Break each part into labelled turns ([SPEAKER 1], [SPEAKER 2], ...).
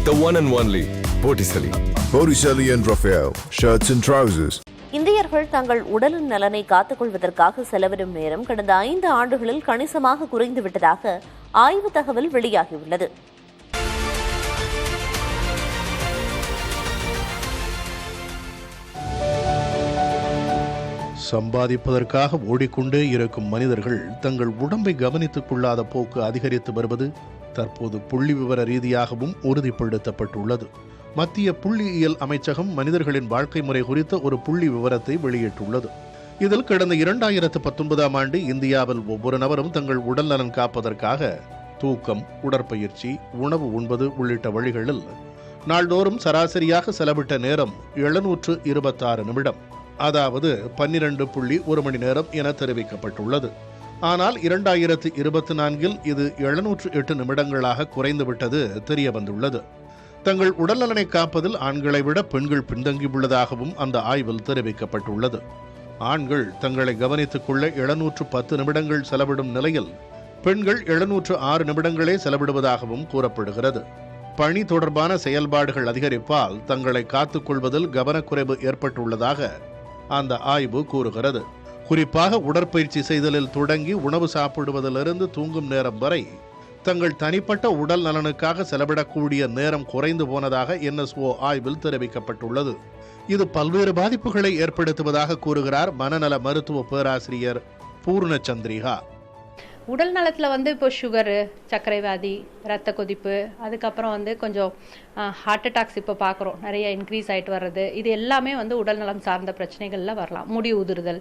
[SPEAKER 1] The one and only Botticelli.
[SPEAKER 2] Botticelli and Raphael, shirts and trousers.
[SPEAKER 3] இந்தியர்கள் தங்கள் உடலின் நலனை காத்துக்கொள்வதற்காக செலவிடும் நேரம் கடந்த 5 ஆண்டுகளில் கணிசமாக குறைந்துவிட்டதாக ஆய்வு தகவல் வெளியாகியுள்ளது.
[SPEAKER 4] சம்பாதிப்பதற்காக ஓடிக்கொண்டே இருக்கும் மனிதர்கள் தங்கள் உடம்பை கவனித்துக் கொள்ளாத போக்கு அதிகரித்து வருவது தற்போது புள்ளி விவர ரீதியாகவும் உறுதிப்படுத்தப்பட்டுள்ளது. மத்திய புள்ளியியல் அமைச்சகம் மனிதர்களின் வாழ்க்கை முறை குறித்த ஒரு புள்ளி விவரத்தை வெளியிட்டுள்ளது. இதில் கடந்த 2019ஆம் ஆண்டு இந்தியாவில் ஒவ்வொரு நபரும் தங்கள் உடல் நலன் காப்பதற்காக தூக்கம், உடற்பயிற்சி, உணவு உண்பது உள்ளிட்ட வழிகளில் நாள்தோறும் சராசரியாக செலவிட்ட நேரம் 726 நிமிடம், அதாவது 12.1 மணி நேரம் என தெரிவிக்கப்பட்டுள்ளது. ஆனால் 2024இல் இது 708 நிமிடங்களாக குறைந்துவிட்டது தெரிய வந்துள்ளது. தங்கள் உடல்நலனை காப்பதில் ஆண்களை விட பெண்கள் பின்தங்கியுள்ளதாகவும் அந்த ஆய்வில் தெரிவிக்கப்பட்டுள்ளது. ஆண்கள் தங்களை கவனித்துக் கொள்ள 710 நிமிடங்கள் செலவிடும் நிலையில் பெண்கள் 706 நிமிடங்களே செலவிடுவதாகவும் கூறப்படுகிறது. பணி தொடர்பான செயல்பாடுகள் அதிகரிப்பால் தங்களை காத்துக் கொள்வதில் கவனக்குறைவு ஏற்பட்டுள்ளதாக அந்த ஆய்வு கூறுகிறது. குறிப்பாக உடற்பயிற்சி செய்தலில் தொடங்கி உணவு சாப்பிடுவதிலிருந்து தூங்கும் நேரம் வரை தங்கள் தனிப்பட்ட உடல் நலனுக்காக செலவிடக்கூடிய நேரம் குறைந்து போனதாக NSO ஆய்வில் தெரிவிக்கப்பட்டுள்ளது. இது பல்வேறு பாதிப்புகளை ஏற்படுத்துவதாக கூறுகிறார் மனநல மருத்துவ பேராசிரியர் பூர்ணச்சந்திரிகா.
[SPEAKER 5] உடல் நலத்தில் இப்போ சுகரு, சர்க்கரை வியாதி, ரத்த கொதிப்பு, அதுக்கப்புறம் கொஞ்சம் ஹார்ட் அட்டாக்ஸ் இப்போ பார்க்குறோம் நிறைய இன்க்ரீஸ் ஆகிட்டு வர்றது. இது எல்லாமே உடல் நலம் சார்ந்த பிரச்சனைகளில் வரலாம். முடி உதிர்தல்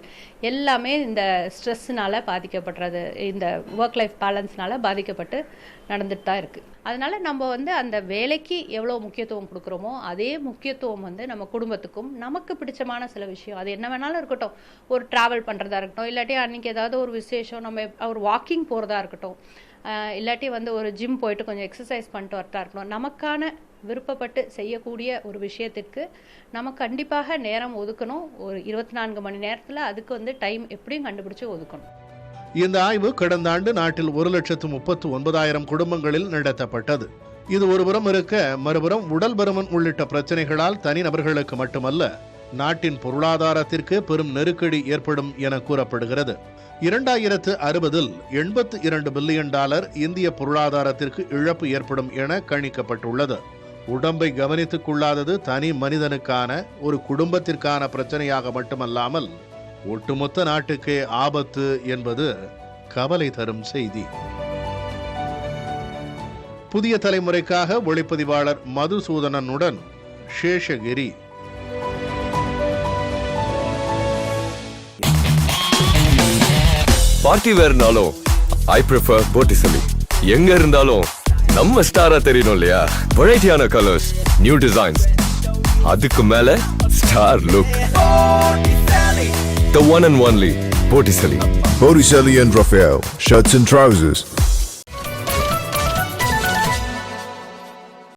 [SPEAKER 5] எல்லாமே இந்த ஸ்ட்ரெஸ்ஸுனால பாதிக்கப்படுறது, இந்த ஒர்க் லைஃப் பேலன்ஸ்னால பாதிக்கப்பட்டு நடந்துட்டு தான் இருக்குது. அதனால நம்ம அந்த வேலைக்கு எவ்வளோ முக்கியத்துவம் கொடுக்குறோமோ அதே முக்கியத்துவம் நம்ம குடும்பத்துக்கும் நமக்கு பிடிச்சமான சில விஷயம், அது என்ன வேணாலும் இருக்கட்டும், ஒரு ட்ராவல் பண்ணுறதா இருக்கட்டும், இல்லாட்டி அன்றைக்கி ஏதாவது ஒரு விசேஷம், நம்ம ஒரு வாக்கிங் போகிறதா இருக்கட்டும், இல்லாட்டி ஒரு ஜிம் போயிட்டு கொஞ்சம் எக்ஸசைஸ் பண்ணிட்டு வரதா இருக்கணும், நமக்கான விருப்பப்பட்டு செய்யக்கூடிய ஒரு விஷயத்திற்கு நம்ம கண்டிப்பாக நேரம் ஒதுக்கணும். ஒரு 24 மணி நேரத்தில் அதுக்கு டைம் எப்படியும் கண்டுபிடிச்சு ஒதுக்கணும்.
[SPEAKER 4] இந்த ஆய்வு கடந்த ஆண்டு நாட்டில் 1,39,000 குடும்பங்களில் நடத்தப்பட்டது. இது ஒருபுறம் இருக்க, மறுபுறம் உடல் பருமன் உள்ளிட்ட பிரச்சனைகளால் தனிநபர்களுக்கு மட்டுமல்ல நாட்டின் பொருளாதாரத்திற்கு பெரும் நெருக்கடி ஏற்படும் என கூறப்படுகிறது. 2060இல் $82 பில்லியன் இந்திய பொருளாதாரத்திற்கு இழப்பு ஏற்படும் என கணிக்கப்பட்டுள்ளது. உடம்பை கவனித்துக் கொள்ளாதது தனி மனிதனுக்கான, ஒரு குடும்பத்திற்கான பிரச்சனையாக மட்டுமல்லாமல் ஒட்டுமொத்த நாட்டுக்கே ஆபத்து என்பது கவலை தரும் செய்தி. புதிய தலைமுறைக்காக ஒளிப்பதிவாளர் மதுசூதனனுடன் சேஷகிரி.
[SPEAKER 1] பார்ட்டி வேர்னாலும் I prefer Botticelli. எங்க இருந்தாலும் நம்ம ஸ்டாரா தெரியணும் இல்லையா? வெரைட்டியான கலர்ஸ், நியூ டிசைன்ஸ், அதுக்கு மேல star look. The one and only Botticelli.
[SPEAKER 2] Botticelli and Raphael, shirts and trousers.